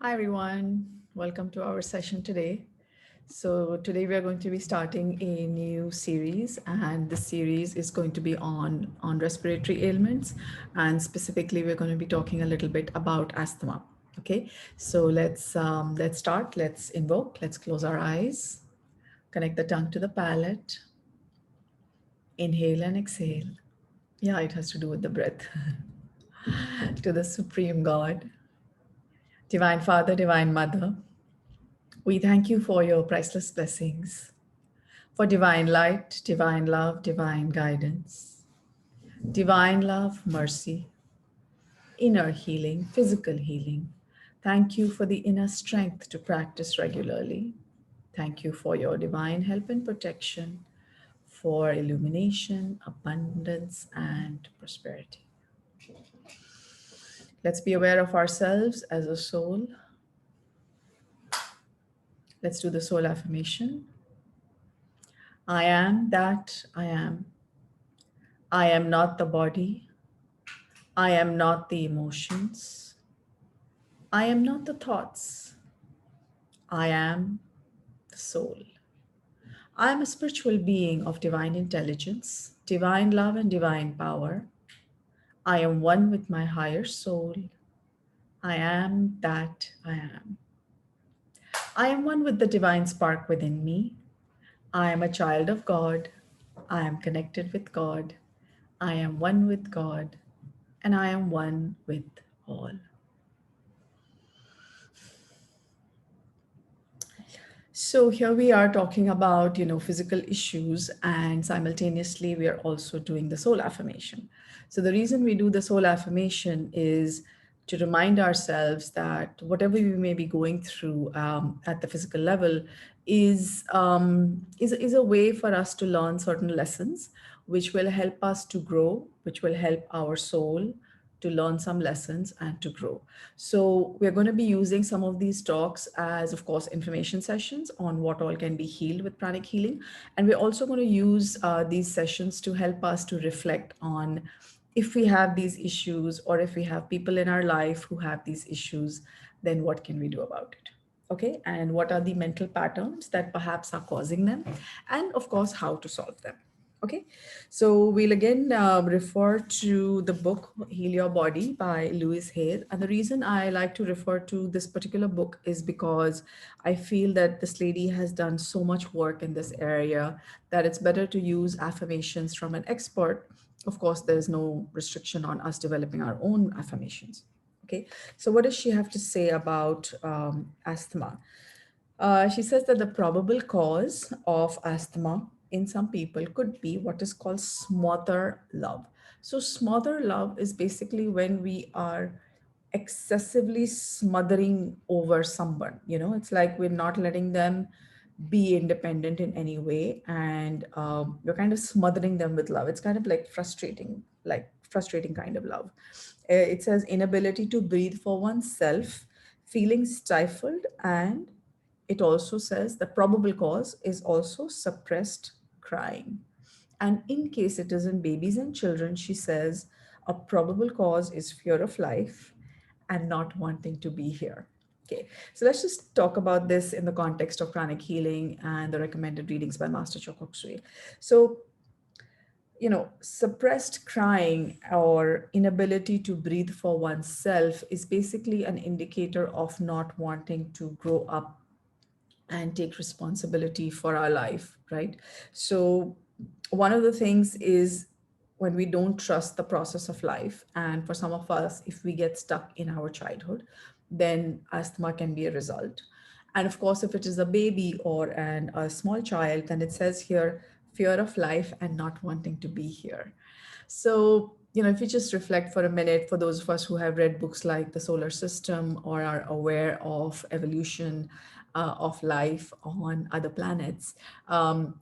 Hi everyone, welcome to our session today. So today we are going to be starting a new series, and the series is going to be on respiratory ailments, and specifically we're going to be talking a little bit about asthma. Okay, so let's start. Let's invoke. Let's close our eyes. Connect the tongue to the palate. Inhale and exhale. Yeah, it has to do with the breath. To the Supreme God, Divine Father, Divine Mother, we thank you for your priceless blessings, for divine light, divine love, divine guidance, divine love, mercy, inner healing, physical healing. Thank you for the inner strength to practice regularly. Thank you for your divine help and protection, for illumination, abundance, and prosperity. Let's be aware of ourselves as a soul. Let's do the soul affirmation. I am that I am. I am not the body. I am not the emotions. I am not the thoughts. I am the soul. I am a spiritual being of divine intelligence, divine love, and divine power. I am one with my higher soul. I am that I am. I am one with the divine spark within me. I am a child of God. I am connected with God. I am one with God. And I am one with all. So here we are talking about, physical issues, and simultaneously we are also doing the soul affirmation. So the reason we do the soul affirmation is to remind ourselves that whatever we may be going through at the physical level is a way for us to learn certain lessons, which will help us to grow, which will help our soul to learn some lessons and to grow. So we're going to be using some of these talks as, of course, information sessions on what all can be healed with pranic healing. And we're also going to use these sessions to help us to reflect on if we have these issues, or if we have people in our life who have these issues, then what can we do about it? Okay, and what are the mental patterns that perhaps are causing them, and of course, how to solve them. Okay, so we'll again refer to the book Heal Your Body by Louise Hay. And the reason I like to refer to this particular book is because I feel that this lady has done so much work in this area that it's better to use affirmations from an expert. Of course, there's no restriction on us developing our own affirmations. Okay, so what does she have to say about asthma? She says that the probable cause of asthma in some people could be what is called smother love. So, smother love is basically when we are excessively smothering over someone. It's like we're not letting them be independent in any way, and we're kind of smothering them with love. It's kind of like frustrating kind of love. It says inability to breathe for oneself, feeling stifled, and it also says the probable cause is also suppressed crying. And in case it is in babies and children, she says a probable cause is fear of life and not wanting to be here. Okay, so let's just talk about this in the context of pranic healing and the recommended readings by Master Chopak Sui. So, suppressed crying or inability to breathe for oneself is basically an indicator of not wanting to grow up and take responsibility for our life, right? So, one of the things is when we don't trust the process of life. And for some of us, if we get stuck in our childhood, then asthma can be a result. And of course, if it is a baby or a small child, then it says here fear of life and not wanting to be here. So, if you just reflect for a minute, for those of us who have read books like The Solar System or are aware of evolution of life on other planets,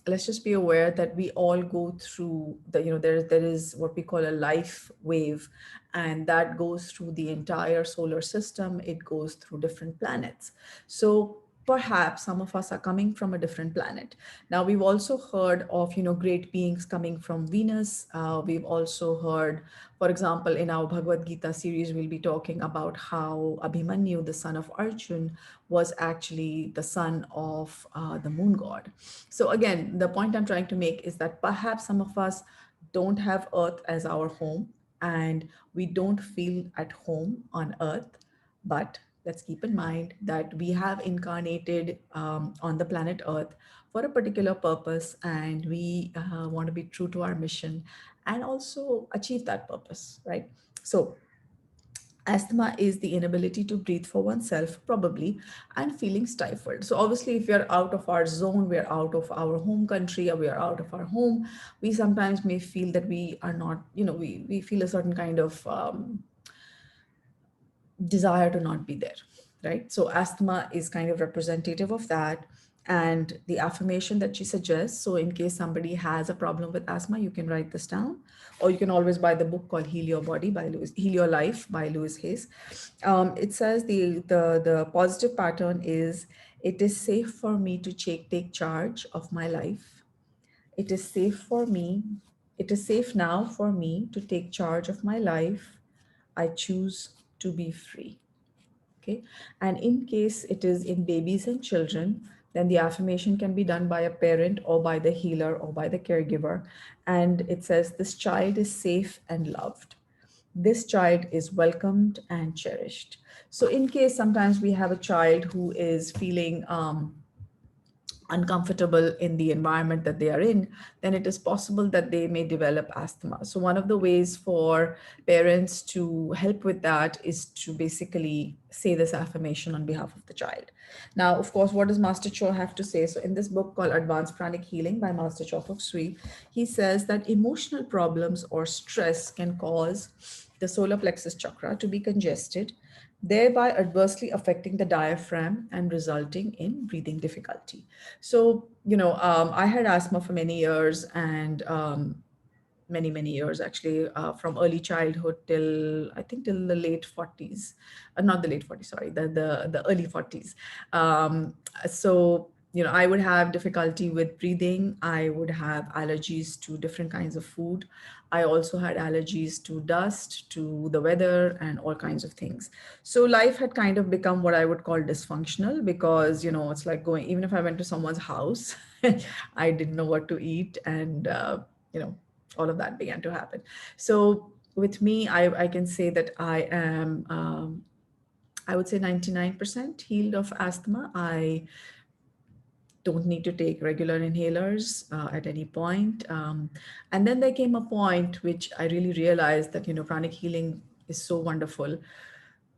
let's just be aware that we all go through there is what we call a life wave, and that goes through the entire solar system. It goes through different planets. So perhaps some of us are coming from a different planet. Now, we've also heard of, great beings coming from Venus. We've also heard, for example, in our Bhagavad Gita series, we'll be talking about how Abhimanyu, the son of Arjun, was actually the son of the moon god. So again, the point I'm trying to make is that perhaps some of us don't have Earth as our home, and we don't feel at home on Earth. But let's keep in mind that we have incarnated on the planet Earth for a particular purpose, and we want to be true to our mission and also achieve that purpose, right? So asthma is the inability to breathe for oneself, probably, and feeling stifled. So, obviously, if we are out of our zone, we are out of our home country, or we are out of our home, we sometimes may feel that we are not, we feel a certain kind of desire to not be there, right? So asthma is kind of representative of that. And the affirmation that she suggests, so in case somebody has a problem with asthma, you can write this down, or you can always buy the book called Heal Your Body by Heal Your Life by Louis Hayes. It says the positive pattern is, it is safe for me to take charge of my life. It is safe for me. It is safe now for me to take charge of my life. I choose to be free. Okay. And in case it is in babies and children, then the affirmation can be done by a parent or by the healer or by the caregiver. And it says, this child is safe and loved. This child is welcomed and cherished. So in case sometimes we have a child who is feeling uncomfortable in the environment that they are in, then it is possible that they may develop asthma. So, one of the ways for parents to help with that is to basically say this affirmation on behalf of the child. Now, of course, what does Master Cho have to say? So, in this book called Advanced Pranic Healing by Master Cho Fok Sui, he says that emotional problems or stress can cause the solar plexus chakra to be congested, thereby adversely affecting the diaphragm and resulting in breathing difficulty. So, I had asthma for many years, and many years actually, from early childhood till I think till the late 40s, not the late 40s, sorry, the early 40s. So, I would have difficulty with breathing. I would have allergies to different kinds of food. I also had allergies to dust, to the weather, and all kinds of things. So life had kind of become what I would call dysfunctional, because, it's like going, even if I went to someone's house, I didn't know what to eat. And, you know, all of that began to happen. So with me, I can say that I am, I would say 99% healed of asthma. I don't need to take regular inhalers at any point. And then there came a point which I really realized that, pranic healing is so wonderful,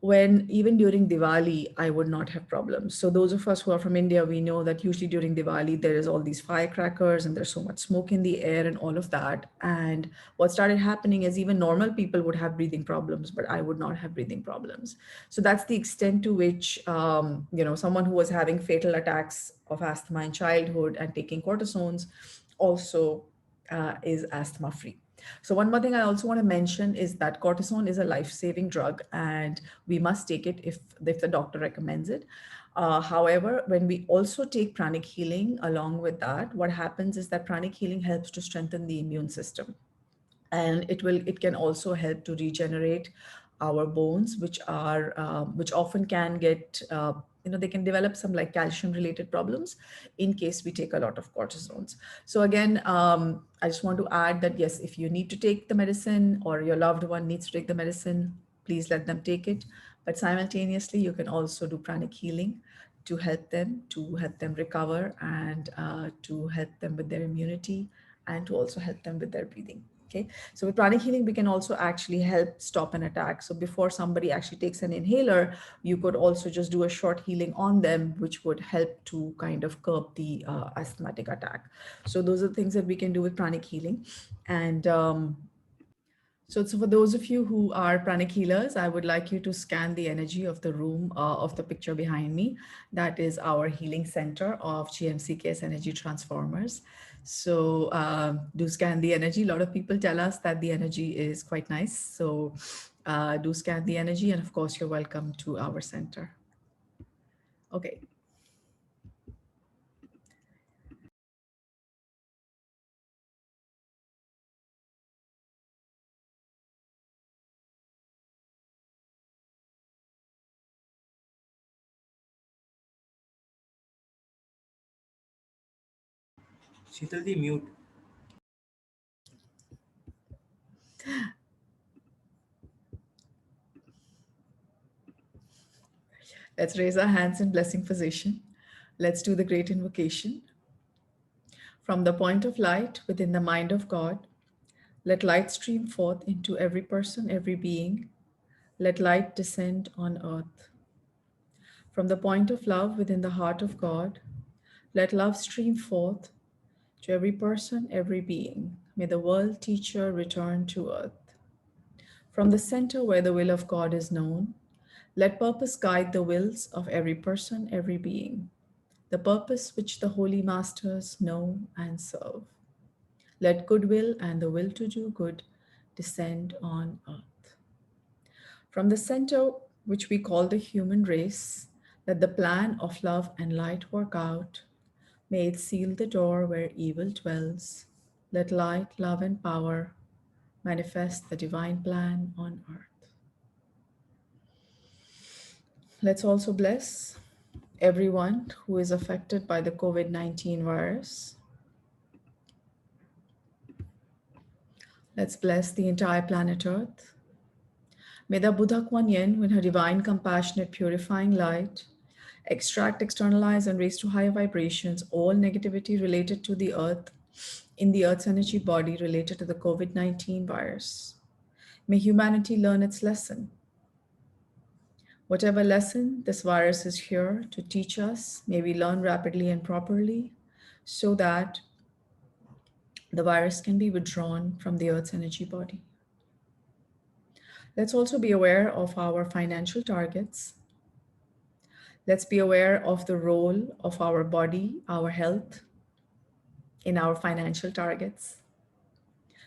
when even during Diwali, I would not have problems. So those of us who are from India, we know that usually during Diwali, there is all these firecrackers and there's so much smoke in the air and all of that. And what started happening is even normal people would have breathing problems, but I would not have breathing problems. So that's the extent to which, someone who was having fatal attacks of asthma in childhood and taking cortisones also is asthma free. So one more thing I also want to mention is that cortisone is a life-saving drug, and we must take it if the doctor recommends it. However, when we also take pranic healing along with that, what happens is that pranic healing helps to strengthen the immune system, and it can also help to regenerate our bones, which often can get they can develop some like calcium related problems in case we take a lot of cortisones. So again, I just want to add that yes, if you need to take the medicine or your loved one needs to take the medicine, please let them take it. But simultaneously, you can also do pranic healing to help them recover, and to help them with their immunity, and to also help them with their breathing. Okay, so with pranic healing, we can also actually help stop an attack. So before somebody actually takes an inhaler, you could also just do a short healing on them, which would help to kind of curb the asthmatic attack. So those are the things that we can do with pranic healing. And so for those of you who are pranic healers, I would like you to scan the energy of the room, of the picture behind me. That is our healing center of GMCKS Energy Transformers. So do scan the energy. A lot of people tell us that the energy is quite nice. So do scan the energy. And of course, you're welcome to our center. Okay. Sheetalji, mute. Let's raise our hands in blessing position. Let's do the great invocation. From the point of light within the mind of God, let light stream forth into every person, every being. Let light descend on earth. From the point of love within the heart of God, let love stream forth to every person, every being. May the world teacher return to earth. From the center where the will of God is known, let purpose guide the wills of every person, every being, the purpose which the holy masters know and serve. Let goodwill and the will to do good descend on earth. From the center which we call the human race, let the plan of love and light work out. May it seal the door where evil dwells. Let light, love, and power manifest the divine plan on earth. Let's also bless everyone who is affected by the COVID-19 virus. Let's bless the entire planet Earth. May the Buddha Kuan Yin, with her divine, compassionate, purifying light, extract, externalize, and raise to higher vibrations all negativity related to the Earth in the Earth's energy body related to the COVID-19 virus. May humanity learn its lesson. Whatever lesson this virus is here to teach us, may we learn rapidly and properly so that the virus can be withdrawn from the Earth's energy body. Let's also be aware of our financial targets. Let's be aware of the role of our body, our health in our financial targets.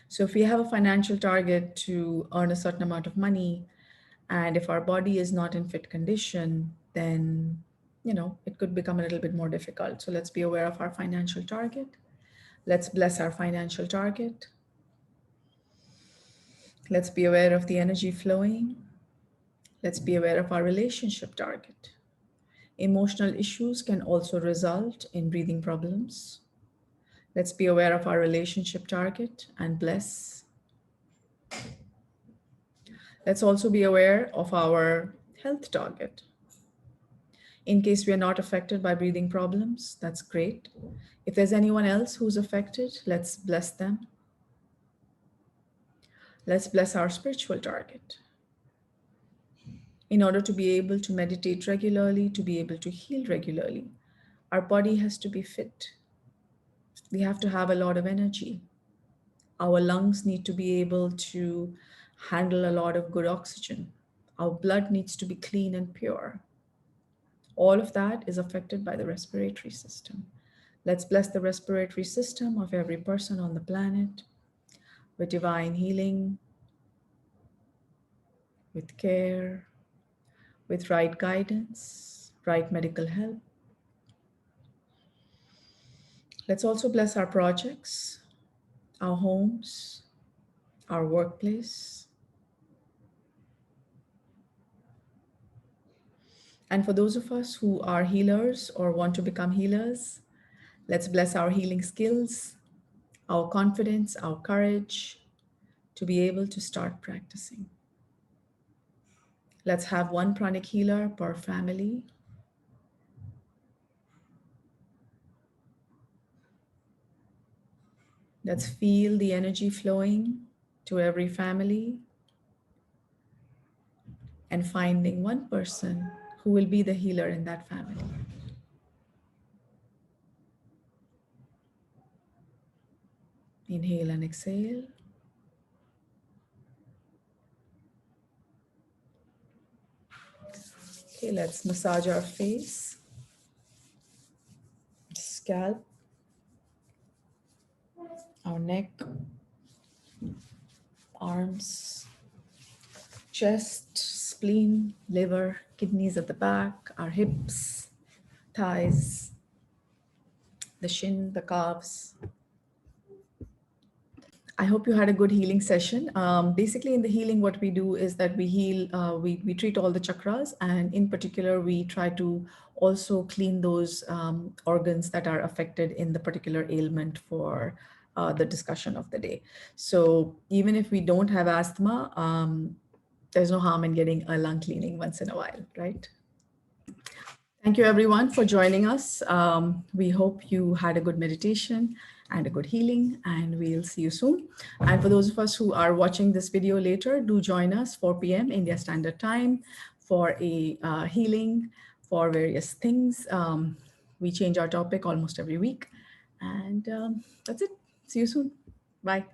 So if we have a financial target to earn a certain amount of money, and if our body is not in fit condition, then it could become a little bit more difficult. So let's be aware of our financial target. Let's bless our financial target. Let's be aware of the energy flowing. Let's be aware of our relationship target. Emotional issues can also result in breathing problems. Let's be aware of our relationship target and bless. Let's also be aware of our health target. In case we are not affected by breathing problems, that's great. If there's anyone else who's affected, let's bless them. Let's bless our spiritual target. In order to be able to meditate regularly, to be able to heal regularly, our body has to be fit. We have to have a lot of energy. Our lungs need to be able to handle a lot of good oxygen. Our blood needs to be clean and pure. All of that is affected by the respiratory system. Let's bless the respiratory system of every person on the planet with divine healing, with care, with right guidance, right medical help. Let's also bless our projects, our homes, our workplace. And for those of us who are healers or want to become healers, let's bless our healing skills, our confidence, our courage to be able to start practicing. Let's have one pranic healer per family. Let's feel the energy flowing to every family and finding one person who will be the healer in that family. Inhale and exhale. Okay, let's massage our face, scalp, our neck, arms, chest, spleen, liver, kidneys at the back, our hips, thighs, the shin, the calves, I hope you had a good healing session. Basically, in the healing, what we do is that we heal, we treat all the chakras, and in particular, we try to also clean those organs that are affected in the particular ailment for the discussion of the day. So even if we don't have asthma, there's no harm in getting a lung cleaning once in a while, right? Thank you everyone for joining us. We hope you had a good meditation and a good healing, and we'll see you soon. And for those of us who are watching this video later, do join us 4 p.m. India Standard Time for a healing for various things. We change our topic almost every week. And that's it. See you soon. Bye.